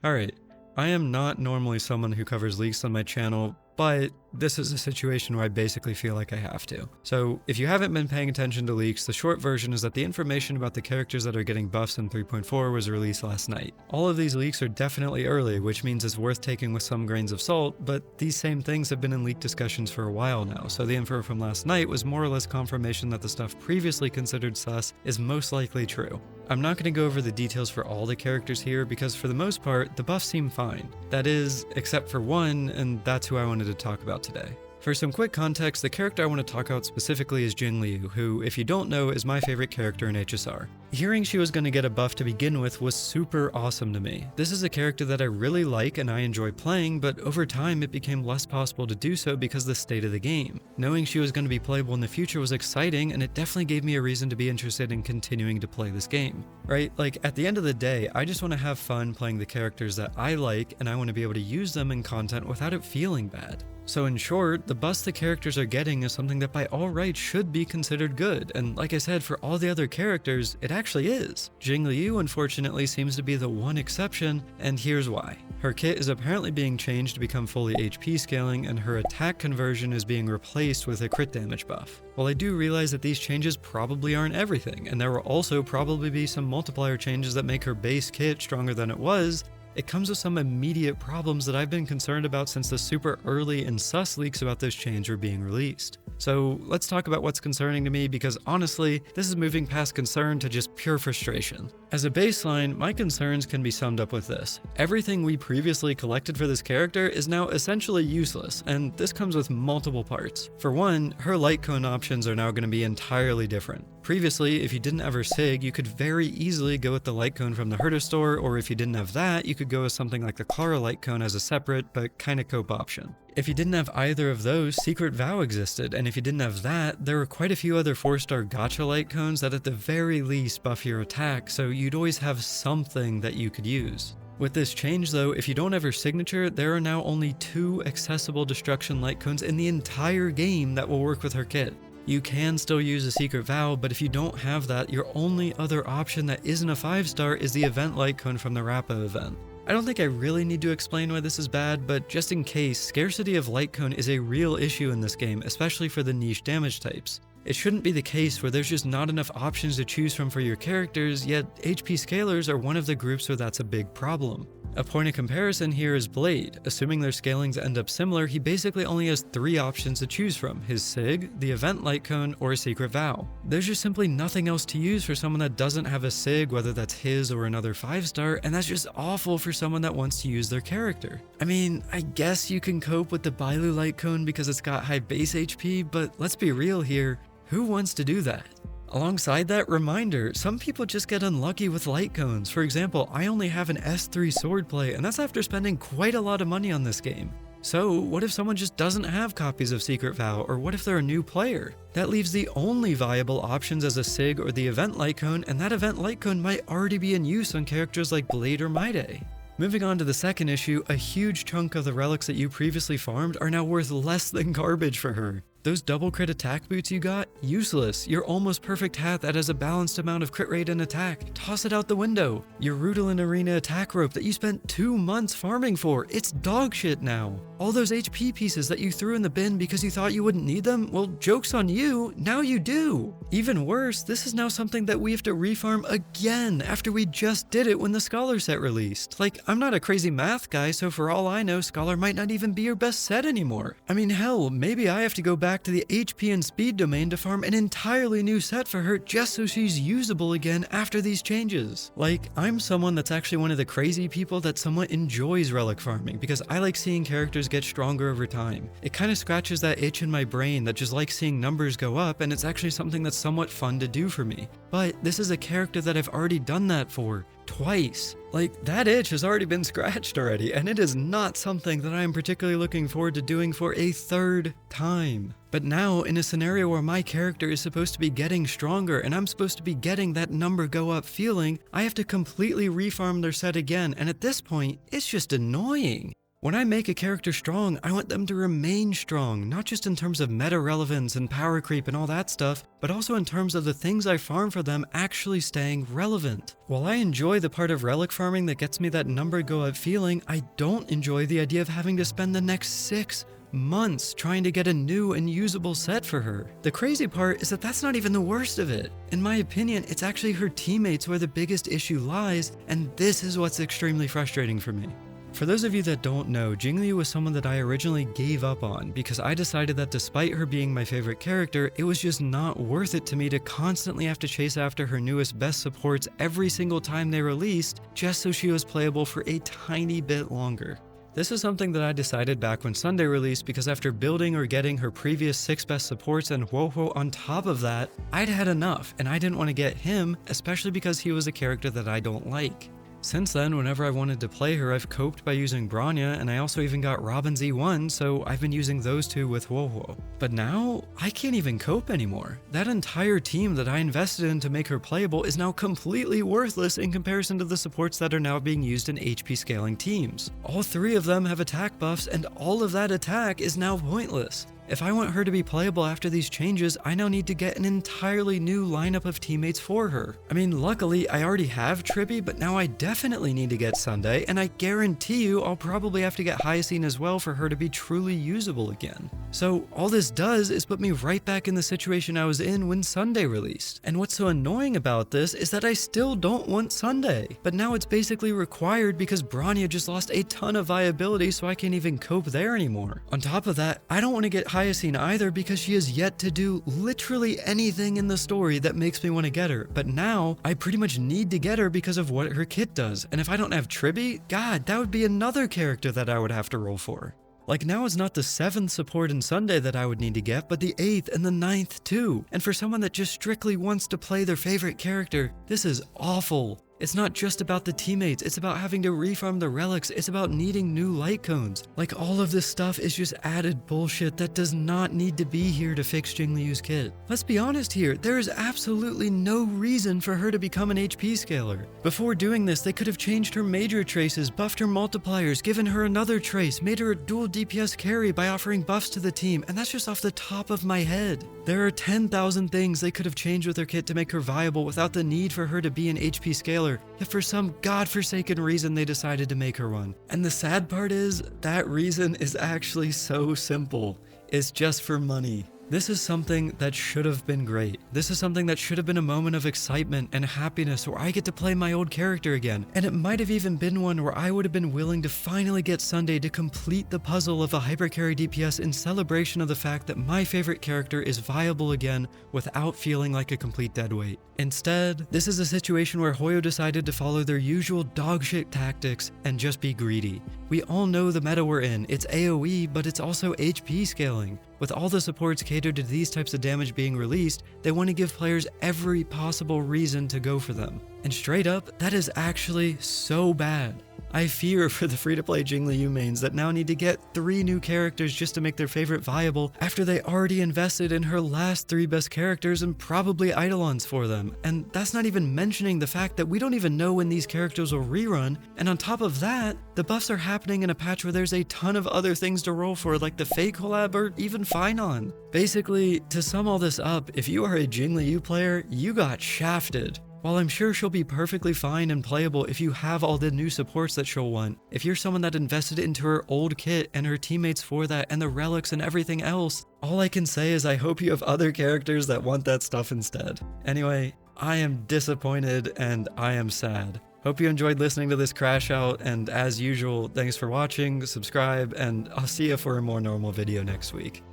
Alright, I am not normally someone who covers leaks on my channel, but this is a situation where I basically feel like I have to. So if you haven't been paying attention to leaks, the short version is that the information about the characters that are getting buffs in 3.4 was released last night. All of these leaks are definitely early, which means it's worth taking with some grains of salt, but these same things have been in leak discussions for a while now, so the info from last night was more or less confirmation that the stuff previously considered sus is most likely true. I'm not going to go over the details for all the characters here because for the most part, the buffs seem fine. That is, except for one, and that's who I wanted to talk about today. For some quick context, the character I want to talk about specifically is Jingliu, who, if you don't know, is my favorite character in HSR. Hearing she was going to get a buff to begin with was super awesome to me. This is a character that I really like and I enjoy playing, but over time it became less possible to do so because of the state of the game. Knowing she was going to be playable in the future was exciting, and it definitely gave me a reason to be interested in continuing to play this game. Right? Like, at the end of the day, I just want to have fun playing the characters that I like, and I want to be able to use them in content without it feeling bad. So in short, the buffs the characters are getting is something that by all rights should be considered good, and like I said, for all the other characters, it actually is. Jingliu unfortunately seems to be the one exception, and here's why. Her kit is apparently being changed to become fully HP scaling, and her attack conversion is being replaced with a crit damage buff. While I do realize that these changes probably aren't everything, and there will also probably be some multiplier changes that make her base kit stronger than it was, it comes with some immediate problems that I've been concerned about since the super early and sus leaks about this change were being released. So let's talk about what's concerning to me, because honestly, this is moving past concern to just pure frustration. As a baseline, my concerns can be summed up with this. Everything we previously collected for this character is now essentially useless, and this comes with multiple parts. For one, her light cone options are now going to be entirely different. Previously, if you didn't have her SIG, you could very easily go with the light cone from the Herder store, or if you didn't have that, you could go with something like the Clara light cone as a separate, but kinda cope option. If you didn't have either of those, Secret Vow existed, and if you didn't have that, there were quite a few other 4-star gacha light cones that at the very least buff your attack, so you'd always have something that you could use. With this change though, if you don't have her signature, there are now only 2 accessible destruction light cones in the entire game that will work with her kit. You can still use a Secret Vow, but if you don't have that, your only other option that isn't a 5-star is the event light cone from the Rappa event. I don't think I really need to explain why this is bad, but just in case, scarcity of light cone is a real issue in this game, especially for the niche damage types. It shouldn't be the case where there's just not enough options to choose from for your characters, yet HP scalers are one of the groups where that's a big problem. A point of comparison here is Blade. Assuming their scalings end up similar, he basically only has 3 options to choose from: his SIG, the event light cone, or a Secret Vow. There's just simply nothing else to use for someone that doesn't have a SIG, whether that's his or another 5-star, and that's just awful for someone that wants to use their character. I mean, I guess you can cope with the Bailu light cone because it's got high base HP, but let's be real here, who wants to do that? Alongside that, reminder, some people just get unlucky with light cones. For example, I only have an S3 swordplay, and that's after spending quite a lot of money on this game. So what if someone just doesn't have copies of Secret Vow, or what if they're a new player? That leaves the only viable options as a SIG or the event light cone, and that event light cone might already be in use on characters like Blade or Maide. Moving on to the second issue, a huge chunk of the relics that you previously farmed are now worth less than garbage for her. Those double crit attack boots you got? Useless. Your almost perfect hat that has a balanced amount of crit rate and attack? Toss it out the window. Your Rudolin Arena attack rope that you spent 2 months farming for? It's dog shit now. All those HP pieces that you threw in the bin because you thought you wouldn't need them? Well, joke's on you, now you do. Even worse, this is now something that we have to refarm again after we just did it when the Scholar set released. Like, I'm not a crazy math guy, so for all I know, Scholar might not even be your best set anymore. I mean, hell, maybe I have to go back to the HP and speed domain to farm an entirely new set for her just so she's usable again after these changes. Like, I'm someone that's actually one of the crazy people that somewhat enjoys relic farming because I like seeing characters get stronger over time. It kind of scratches that itch in my brain that just likes seeing numbers go up, and it's actually something that's somewhat fun to do for me. But this is a character that I've already done that for twice. Like, that itch has already been scratched already, and it is not something that I am particularly looking forward to doing for a 3rd time. But now, in a scenario where my character is supposed to be getting stronger and I'm supposed to be getting that number go up feeling, I have to completely refarm their set again, and at this point, it's just annoying. When I make a character strong, I want them to remain strong, not just in terms of meta relevance and power creep and all that stuff, but also in terms of the things I farm for them actually staying relevant. While I enjoy the part of relic farming that gets me that number go up feeling, I don't enjoy the idea of having to spend the next 6 months trying to get a new and usable set for her. The crazy part is that that's not even the worst of it. In my opinion, it's actually her teammates where the biggest issue lies, and this is what's extremely frustrating for me. For those of you that don't know, Jingliu was someone that I originally gave up on because I decided that despite her being my favorite character, it was just not worth it to me to constantly have to chase after her newest best supports every single time they released just so she was playable for a tiny bit longer. This is something that I decided back when Sunday released because after building or getting her previous 6 best supports and Hoyo on top of that, I'd had enough and I didn't want to get him, especially because he was a character that I don't like. Since then, whenever I wanted to play her, I've coped by using Bronya, and I also even got Robin's E1, so I've been using those two with Hoyo. But now, I can't even cope anymore. That entire team that I invested in to make her playable is now completely worthless in comparison to the supports that are now being used in HP scaling teams. All 3 of them have attack buffs, and all of that attack is now pointless. If I want her to be playable after these changes, I now need to get an entirely new lineup of teammates for her. I mean, luckily, I already have Tribby, but now I definitely need to get Sunday, and I guarantee you I'll probably have to get Hyacine as well for her to be truly usable again. So all this does is put me right back in the situation I was in when Sunday released. And what's so annoying about this is that I still don't want Sunday, but now it's basically required because Bronya just lost a ton of viability, so I can't even cope there anymore. On top of that, I don't want to get Hyacine either because she has yet to do literally anything in the story that makes me want to get her, but now I pretty much need to get her because of what her kit does, and if I don't have Tribby, god, that would be another character that I would have to roll for. Like now it's not the 7th support in Sunday that I would need to get, but the 8th and the 9th too, and for someone that just strictly wants to play their favorite character, this is awful. It's not just about the teammates, it's about having to refarm the relics, it's about needing new light cones. Like all of this stuff is just added bullshit that does not need to be here to fix Jingliu's kit. Let's be honest here, there is absolutely no reason for her to become an HP scaler. Before doing this, they could have changed her major traces, buffed her multipliers, given her another trace, made her a dual DPS carry by offering buffs to the team, and that's just off the top of my head. There are 10,000 things they could have changed with her kit to make her viable without the need for her to be an HP scaler. Yet for some godforsaken reason they decided to make her one. And the sad part is, that reason is actually so simple. It's just for money. This is something that should have been great. This is something that should have been a moment of excitement and happiness where I get to play my old character again. And it might have even been one where I would have been willing to finally get Sunday to complete the puzzle of a hypercarry DPS in celebration of the fact that my favorite character is viable again without feeling like a complete deadweight. Instead, this is a situation where Hoyo decided to follow their usual dogshit tactics and just be greedy. We all know the meta we're in. It's AoE, but it's also HP scaling. With all the supports catered to these types of damage being released, they want to give players every possible reason to go for them. And straight up, that is actually so bad. I fear for the free-to-play Jingliu mains that now need to get 3 new characters just to make their favorite viable after they already invested in her last 3 best characters and probably eidolons for them. And that's not even mentioning the fact that we don't even know when these characters will rerun, and on top of that, the buffs are happening in a patch where there's a ton of other things to roll for like the fake collab or even Finon. Basically, to sum all this up, if you are a Jingliu player, you got shafted. While I'm sure she'll be perfectly fine and playable if you have all the new supports that she'll want, if you're someone that invested into her old kit and her teammates for that and the relics and everything else, all I can say is I hope you have other characters that want that stuff instead. Anyway, I am disappointed and I am sad. Hope you enjoyed listening to this crash out, and as usual, thanks for watching, subscribe, and I'll see you for a more normal video next week.